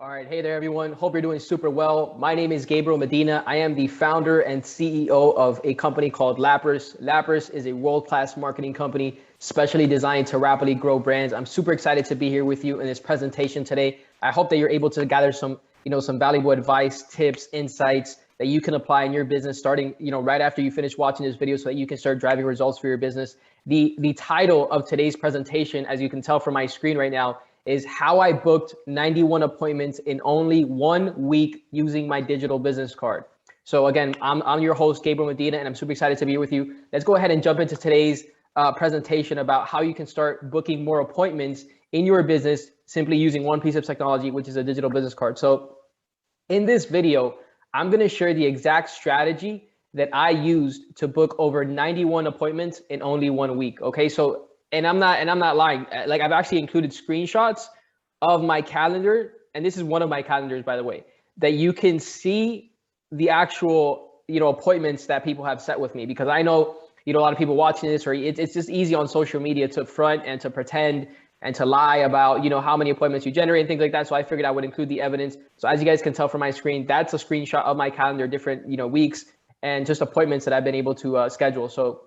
All right. Hey there, everyone. Hope you're doing super well. My name is Gabriel Medina. I am the founder and CEO of a company called LAPRIS. LAPRIS is a world-class marketing company specially designed to rapidly grow brands. I'm super excited to be here with you in this presentation today. I hope that you're able to gather some valuable advice, tips, insights that you can apply in your business starting, right after you finish watching this video so that you can start driving results for your business. The title of today's presentation, as you can tell from my screen right now, is how I booked 91 appointments in only 1 week using my digital business card. So again, I'm your host, Gabriel Medina, and I'm super excited to be here with you. Let's go ahead and jump into today's presentation about how you can start booking more appointments in your business simply using one piece of technology, which is a digital business card. So in this video, I'm going to share the exact strategy that I used to book over 91 appointments in only 1 week. Okay, so and I'm not lying. Like, I've actually included screenshots of my calendar, and this is one of my calendars, by the way, that you can see the actual appointments that people have set with me, because I know a lot of people watching this, or it's just easy on social media to front and to pretend and to lie about how many appointments you generate and things like that. So I figured I would include the evidence. So as you guys can tell from my screen, that's a screenshot of my calendar, different weeks and just appointments that I've been able to schedule. So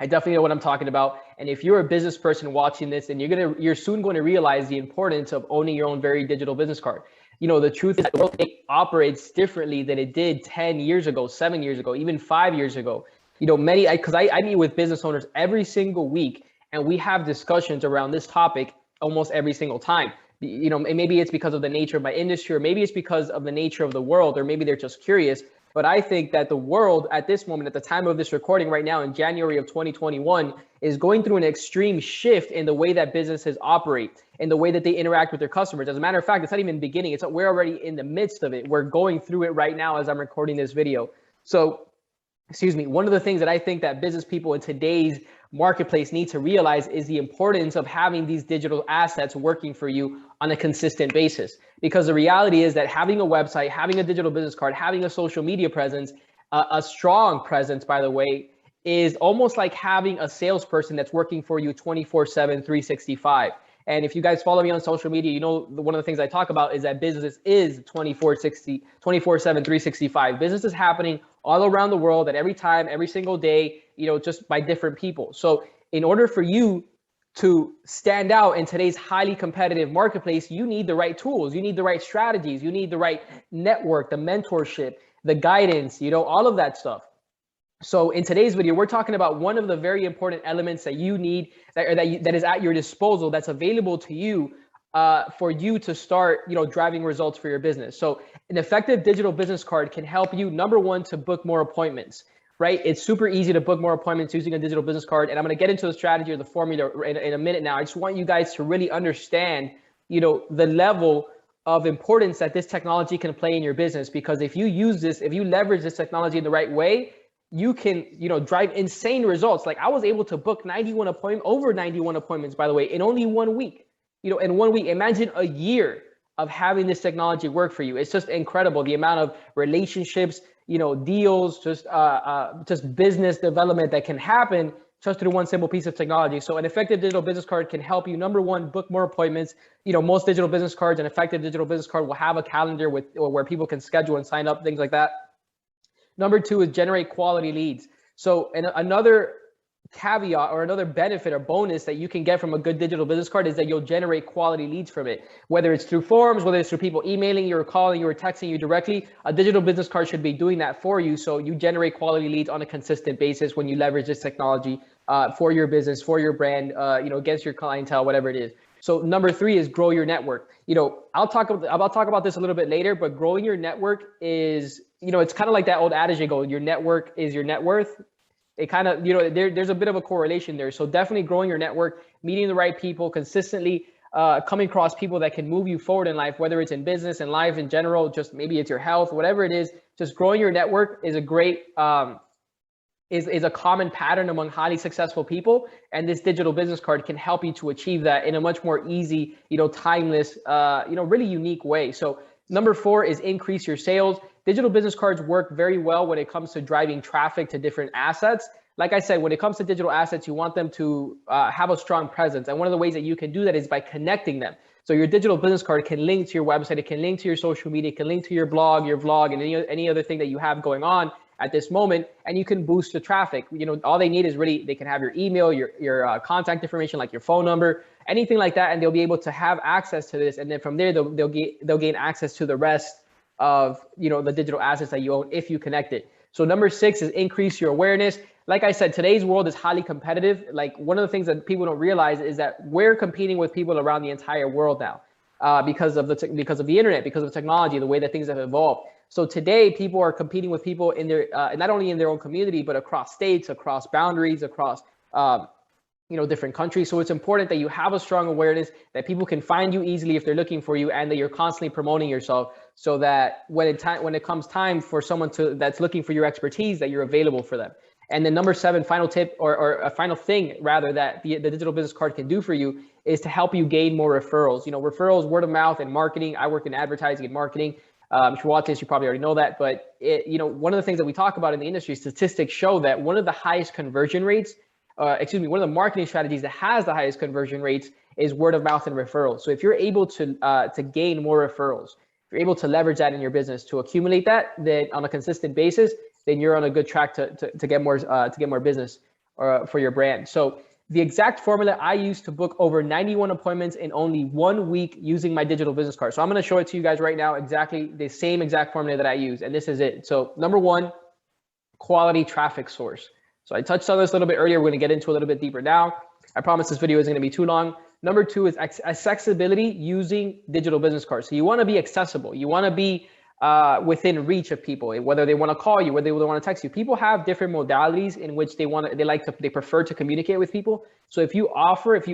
I definitely know what I'm talking about. And if you're a business person watching this, then you're soon going to realize the importance of owning your own very digital business card. The truth is that the world operates differently than it did 10 years ago, 7 years ago, even 5 years ago. Because I meet with business owners every single week, and we have discussions around this topic almost every single time. Maybe it's because of the nature of my industry, or maybe it's because of the nature of the world, or maybe they're just curious. But I think that the world at this moment, at the time of this recording right now in January of 2021, is going through an extreme shift in the way that businesses operate, in the way that they interact with their customers. As a matter of fact, it's not even beginning. We're already in the midst of it. We're going through it right now as I'm recording this video. So, one of the things that I think that business people in today's marketplace need to realize is the importance of having these digital assets working for you on a consistent basis. Because the reality is that having a website, having a digital business card, having a social media presence, a strong presence, by the way, is almost like having a salesperson that's working for you 24/7, 365. And if you guys follow me on social media, one of the things I talk about is that business is 24/7, 365. Business is happening all around the world at every time, every single day, just by different people. So in order for you to stand out in today's highly competitive marketplace, you need the right tools, you need the right strategies, you need the right network, the mentorship, the guidance, all of that stuff. So in today's video, we're talking about one of the very important elements that you need, that is at your disposal, that's available to you for you to start, driving results for your business. So an effective digital business card can help you, number one, to book more appointments, right? It's super easy to book more appointments using a digital business card. And I'm going to get into the strategy or the formula in a minute now. I just want you guys to really understand, the level of importance that this technology can play in your business. Because if you leverage this technology in the right way, you can, drive insane results. Like, I was able to book over 91 appointments, by the way, in only 1 week. In 1 week, imagine a year of having this technology work for you. It's just incredible. The amount of relationships, deals, just business development that can happen just through one simple piece of technology. So an effective digital business card can help you, number one, book more appointments. Most digital business cards, an effective digital business card will have a calendar where people can schedule and sign up, things like that. Number two is generate quality leads. So another caveat or another benefit or bonus that you can get from a good digital business card is that you'll generate quality leads from it. Whether it's through forums, whether it's through people emailing you or calling you or texting you directly, a digital business card should be doing that for you. So you generate quality leads on a consistent basis when you leverage this technology for your business, for your brand, against your clientele, whatever it is. So number three is grow your network. I'll talk about this a little bit later, but growing your network is, it's kind of like that old adage, your network is your net worth. It kind of, there's a bit of a correlation there. So definitely growing your network, meeting the right people, consistently coming across people that can move you forward in life, whether it's in business and life in general, just maybe it's your health, whatever it is, just growing your network is a great, is a common pattern among highly successful people. And this digital business card can help you to achieve that in a much more easy, timeless, really unique way. So number four is increase your sales. Digital business cards work very well when it comes to driving traffic to different assets. Like I said, when it comes to digital assets, you want them to have a strong presence. And one of the ways that you can do that is by connecting them. So your digital business card can link to your website, it can link to your social media, it can link to your blog, your vlog, and any other thing that you have going on at this moment, and you can boost the traffic. All they need is really, they can have your email, your contact information, like your phone number, anything like that, and they'll be able to have access to this. And then from there, they'll gain access to the rest of the digital assets that you own if you connect it. So number 6 is increase your awareness. Like I said, today's world is highly competitive. Like, one of the things that people don't realize is that we're competing with people around the entire world now, because of the internet, because of technology, the way that things have evolved. So today, people are competing with people in their not only in their own community, but across states, across boundaries, across different countries. So it's important that you have a strong awareness, that people can find you easily if they're looking for you, and that you're constantly promoting yourself, so that when it comes time for someone that's looking for your expertise, that you're available for them. And then number 7, final tip, or a final thing rather, that the digital business card can do for you, is to help you gain more referrals. Referrals, word of mouth, and marketing. I work in advertising and marketing. If you watch this, you probably already know that. But one of the things that we talk about in the industry, statistics show that one of the highest conversion rates, one of the marketing strategies that has the highest conversion rates is word of mouth and referrals. So if you're able to gain more referrals, if you're able to leverage that in your business, to accumulate that, then on a consistent basis, then you're on a good track to get more business for your brand. So the exact formula I use to book over 91 appointments in only 1 week using my digital business card. So I'm going to show it to you guys right now, exactly the same exact formula that I use. And this is it. So number 1, quality traffic source. So I touched on this a little bit earlier. We're going to get into a little bit deeper now. I promise this video isn't going to be too long. Number 2 is accessibility using digital business cards. So you want to be accessible. You want to be within reach of people, whether they want to call you, whether they want to text you. People have different modalities in which they prefer to communicate with people. So if you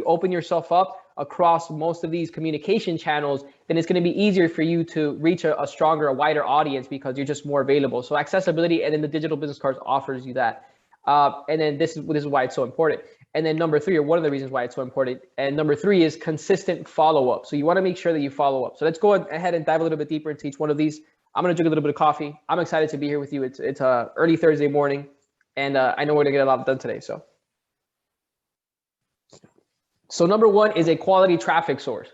open yourself up across most of these communication channels, then it's going to be easier for you to reach a stronger, a wider audience, because you're just more available. So accessibility, and then the digital business cards offers you that. And then this is why it's so important. And then number 3, or one of the reasons why it's so important, and number 3 is consistent follow-up. So you want to make sure that you follow up. So let's go ahead and dive a little bit deeper into each one of these. I'm going to drink a little bit of coffee. I'm excited to be here with you. It's early Thursday morning, and I know we're going to get a lot done today. So number 1 is a quality traffic source.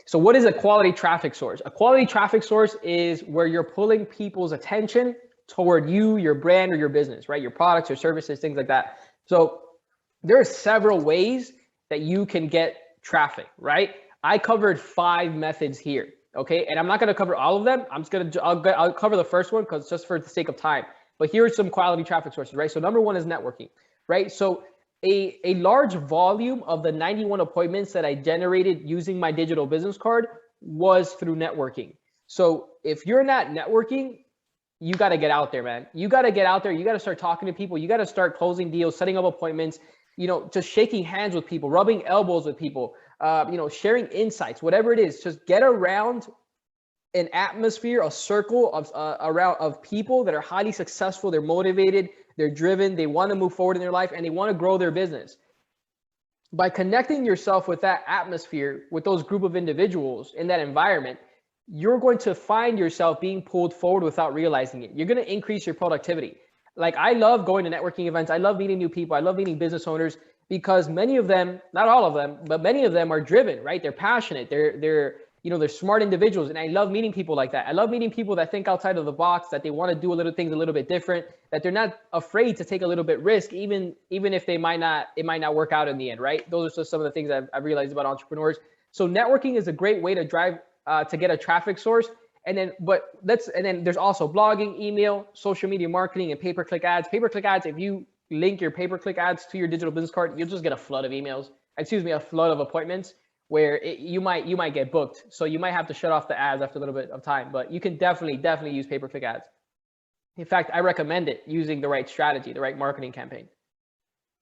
So what is a quality traffic source? A quality traffic source is where you're pulling people's attention toward you, your brand, or your business, right? Your products, your services, things like that. So there are several ways that you can get traffic, right? I covered 5 methods here, okay? And I'm not going to cover all of them. I'll cover the first one, because just for the sake of time. But here are some quality traffic sources, right? So number 1 is networking, right? So a large volume of the 91 appointments that I generated using my digital business card was through networking. So if you're not networking, you got to get out there, man. You got to get out there. You got to start talking to people. You got to start closing deals, setting up appointments, just shaking hands with people, rubbing elbows with people, sharing insights, whatever it is. Just get around an atmosphere, a circle of people that are highly successful. They're motivated, they're driven, they want to move forward in their life, and they want to grow their business. By connecting yourself with that atmosphere, with those group of individuals in that environment, you're going to find yourself being pulled forward without realizing it. You're going to increase your productivity. Like, I love going to networking events. I love meeting new people. I love meeting business owners, because many of them, not all of them, but many of them are driven, right? They're passionate. They're smart individuals. And I love meeting people like that. I love meeting people that think outside of the box, that they want to do things a little bit different, that they're not afraid to take a little bit risk, even if it might not work out in the end, right? Those are just some of the things I've realized about entrepreneurs. So networking is a great way to drive, to get a traffic source. And then there's also blogging, email, social media marketing, and pay-per-click ads. Pay-per-click ads, if you link your pay-per-click ads to your digital business card, you'll just get a flood of a flood of appointments, where you might get booked. So you might have to shut off the ads after a little bit of time, but you can definitely use pay-per-click ads. In fact, I recommend it, using the right strategy, the right marketing campaign.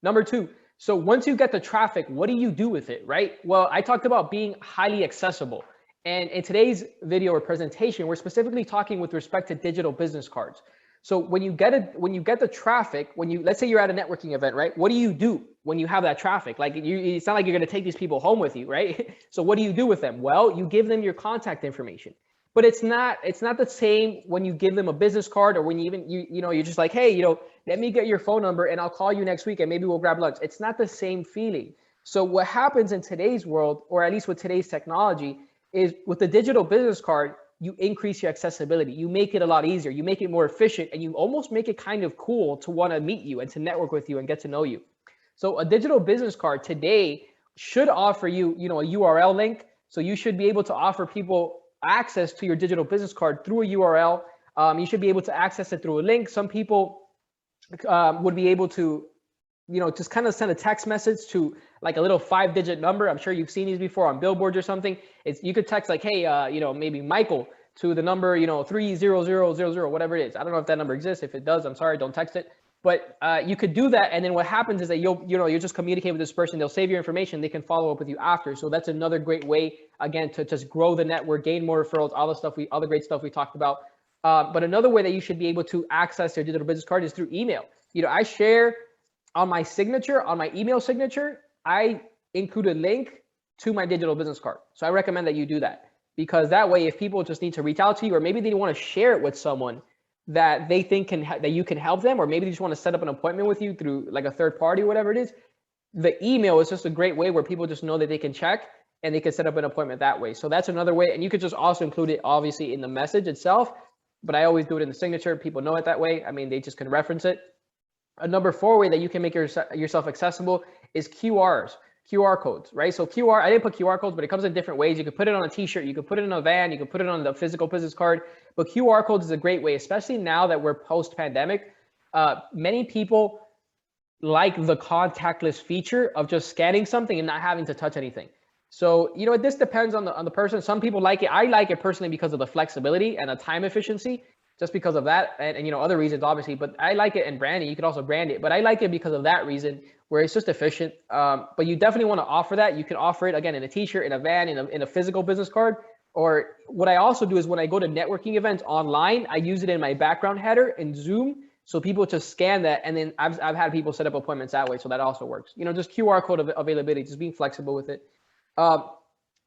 Number 2, so once you get the traffic, what do you do with it, right? Well, I talked about being highly accessible. And in today's video or presentation, we're specifically talking with respect to digital business cards. So when you get the traffic, let's say you're at a networking event, right? What do you do when you have that traffic? Like, it's not like you're going to take these people home with you, right? So what do you do with them? Well, you give them your contact information. But it's not the same when you give them a business card, or when you're just like, hey, let me get your phone number and I'll call you next week and maybe we'll grab lunch. It's not the same feeling. So what happens in today's world, or at least with today's technology, is with the digital business card, you increase your accessibility. You make it a lot easier. You make it more efficient, and you almost make it kind of cool to want to meet you and to network with you and get to know you. So a digital business card today should offer you, a URL link. So you should be able to offer people access to your digital business card through a URL. You should be able to access it through a link. Some people would be able to, just kind of send a text message to like a little 5-digit number. I'm sure you've seen these before on billboards or something. You could text like, hey, maybe Michael to the number, 30000, whatever it is. I don't know if that number exists. If it does, I'm sorry, don't text it. But you could do that, and then what happens is that you'll just communicate with this person. They'll save your information. They can follow up with you after. So that's another great way, again, to just grow the network, gain more referrals, all the great stuff we talked about. But another way that you should be able to access your digital business card is through email. I share on my signature, on my email signature, I include a link to my digital business card. So I recommend that you do that, because that way, if people just need to reach out to you, or maybe they want to share it with someone that they think that you can help them, or maybe they just want to set up an appointment with you through like a third party or whatever it is, the email is just a great way where people just know that they can check and they can set up an appointment that way. So that's another way. And you could just also include it obviously in the message itself, but I always do it in the signature. People know it that way. I mean, they just can reference it. A number 4 way that you can make yourself accessible is QR codes, right? So I didn't put QR codes, but it comes in different ways. You could put it on a t-shirt, you could put it in a van, you could put it on the physical business card, but QR codes is a great way, especially now that we're post-pandemic. Many people like the contactless feature of just scanning something and not having to touch anything. So, this depends on the person. Some people like it. I like it personally because of the flexibility and the time efficiency, just because of that, and other reasons obviously, but I like it. And branding, you could also brand it, but I like it because of that reason, where it's just efficient. But you definitely want to offer that. You can offer it again in a t-shirt, in a van, in a physical business card. Or what I also do is when I go to networking events online, I use it in my background header in Zoom. So people just scan that, and then I've had people set up appointments that way. So that also works. Just QR code availability, just being flexible with it.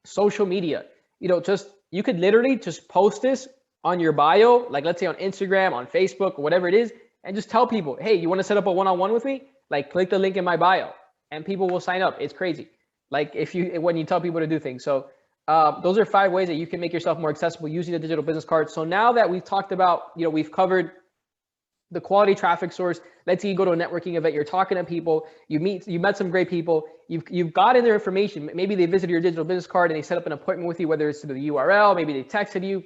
Social media, you could literally just post this on your bio, like let's say on Instagram, on Facebook, or whatever it is, and just tell people, hey, you want to set up a one-on-one with me? Like, click the link in my bio, and people will sign up. It's crazy. Like when you tell people to do things. So those are 5 ways that you can make yourself more accessible using the digital business card. So now that we've talked about, we've covered the quality traffic source. Let's say you go to a networking event, you're talking to people, you met some great people, you've gotten their information. Maybe they visited your digital business card and they set up an appointment with you, whether it's through the URL, maybe they texted you,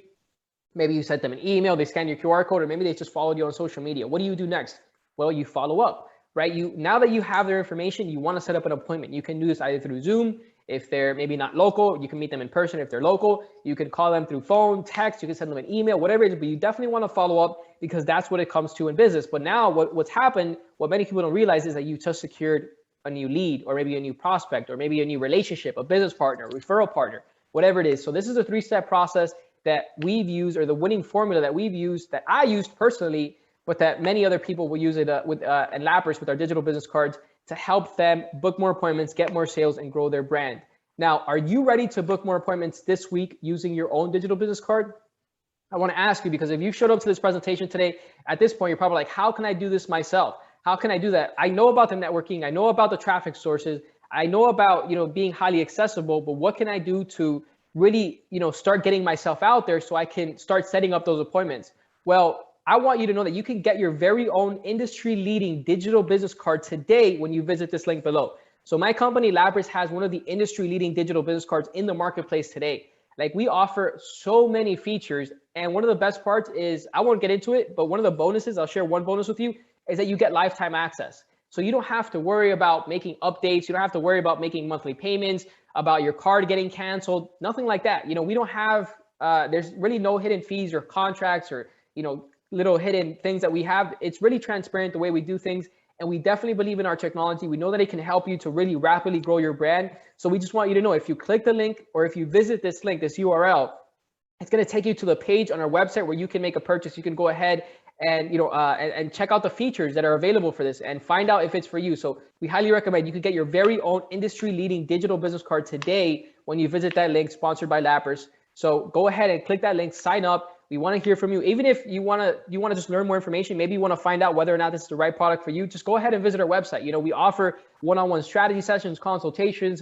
maybe you sent them an email, they scanned your QR code, or maybe they just followed you on social media. What do you do next? Well, you follow up, right? Now that you have their information, you want to set up an appointment. You can do this either through Zoom. If they're maybe not local, you can meet them in person. If they're local, you can call them through phone, text, you can send them an email, whatever it is, but you definitely want to follow up, because that's what it comes to in business. But now what's happened, what many people don't realize, is that you just secured a new lead, or maybe a new prospect, or maybe a new relationship, a business partner, referral partner, whatever it is. So this is a 3-step process that we've used, or the winning formula that we've used, that I used personally, but that many other people will use it with and LAPRIS with our digital business cards, to help them book more appointments, get more sales, and grow their brand. Now, are you ready to book more appointments this week using your own digital business card? I want to ask you, because if you showed up to this presentation today, at this point, you're probably like, how can I do this myself? How can I do that? I know about the networking. I know about the traffic sources. I know about, being highly accessible, but what can I do to really, start getting myself out there so I can start setting up those appointments? Well, I want you to know that you can get your very own industry-leading digital business card today when you visit this link below. So my company, LAPRIS, has one of the industry-leading digital business cards in the marketplace today. Like, we offer so many features, and one of the best parts is, I won't get into it, but one of the bonuses, I'll share one bonus with you, is that you get lifetime access. So you don't have to worry about making updates. You don't have to worry about making monthly payments, about your card getting canceled, nothing like that. We don't have, there's really no hidden fees or contracts or, little hidden things that we have. It's really transparent the way we do things. And we definitely believe in our technology. We know that it can help you to really rapidly grow your brand. So we just want you to know, if you click the link, or if you visit this link, this URL, it's going to take you to the page on our website where you can make a purchase. You can go ahead and, and check out the features that are available for this and find out if it's for you. So we highly recommend you can get your very own industry-leading digital business card today when you visit that link, sponsored by LAPRIS. So go ahead and click that link, sign up. We want to hear from you. Even if you want to just learn more information, maybe you want to find out whether or not this is the right product for you, just go ahead and visit our website. We offer one-on-one strategy sessions, consultations.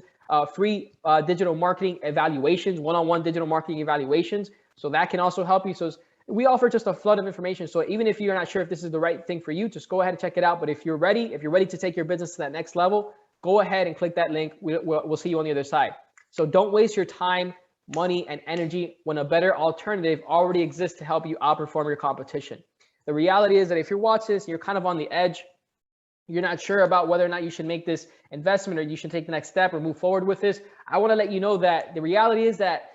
free digital marketing evaluations, one-on-one digital marketing evaluations. So that can also help you. So we offer just a flood of information. So even if you're not sure if this is the right thing for you, just go ahead and check it out. But if you're ready to take your business to that next level, go ahead and click that link. We'll see you on the other side. So don't waste your time, money, and energy when a better alternative already exists to help you outperform your competition. The reality is that if you're watching this and you're kind of on the edge, you're not sure about whether or not you should make this investment or you should take the next step or move forward with this, I want to let you know that the reality is that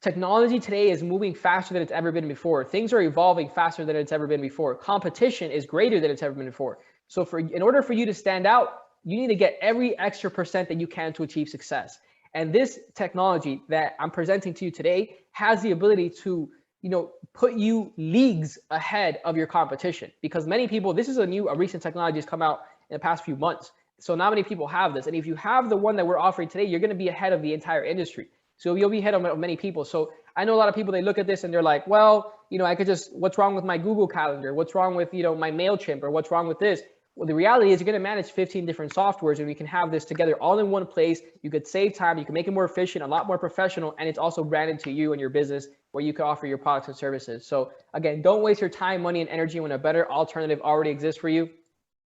technology today is moving faster than it's ever been before. Things are evolving faster than it's ever been before. Competition is greater than it's ever been before. So in order for you to stand out, you need to get every extra percent that you can to achieve success. And this technology that I'm presenting to you today has the ability to, put you leagues ahead of your competition, because many people, this is a recent technology that's come out in the past few months. So not many people have this. And if you have the one that we're offering today, you're going to be ahead of the entire industry. So you'll be ahead of many people. So I know a lot of people, they look at this and they're like, well, I could just, what's wrong with my Google Calendar? What's wrong with, my MailChimp, or what's wrong with this? Well, the reality is you're going to manage 15 different softwares, and we can have this together all in one place. You could save time, you can make it more efficient, a lot more professional, and it's also branded to you and your business where you can offer your products and services. So again, don't waste your time, money, and energy when a better alternative already exists for you.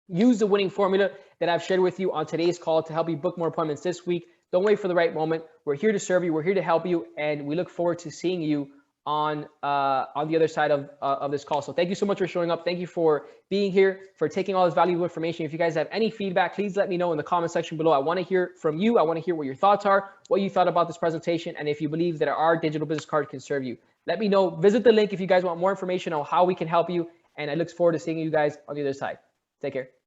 Use the winning formula that I've shared with you on today's call to help you book more appointments this week. Don't wait for the right moment. We're here to serve you. We're here to help you, and we look forward to seeing you on the other side of this call. So thank you so much for showing up. Thank you for being here, for taking all this valuable information. If you guys have any feedback, please let me know in the comment section below. I want to hear from you. I want to hear what your thoughts are, what you thought about this presentation, and if you believe that our digital business card can serve you. Let me know. Visit the link if you guys want more information on how we can help you, and I look forward to seeing you guys on the other side. Take care.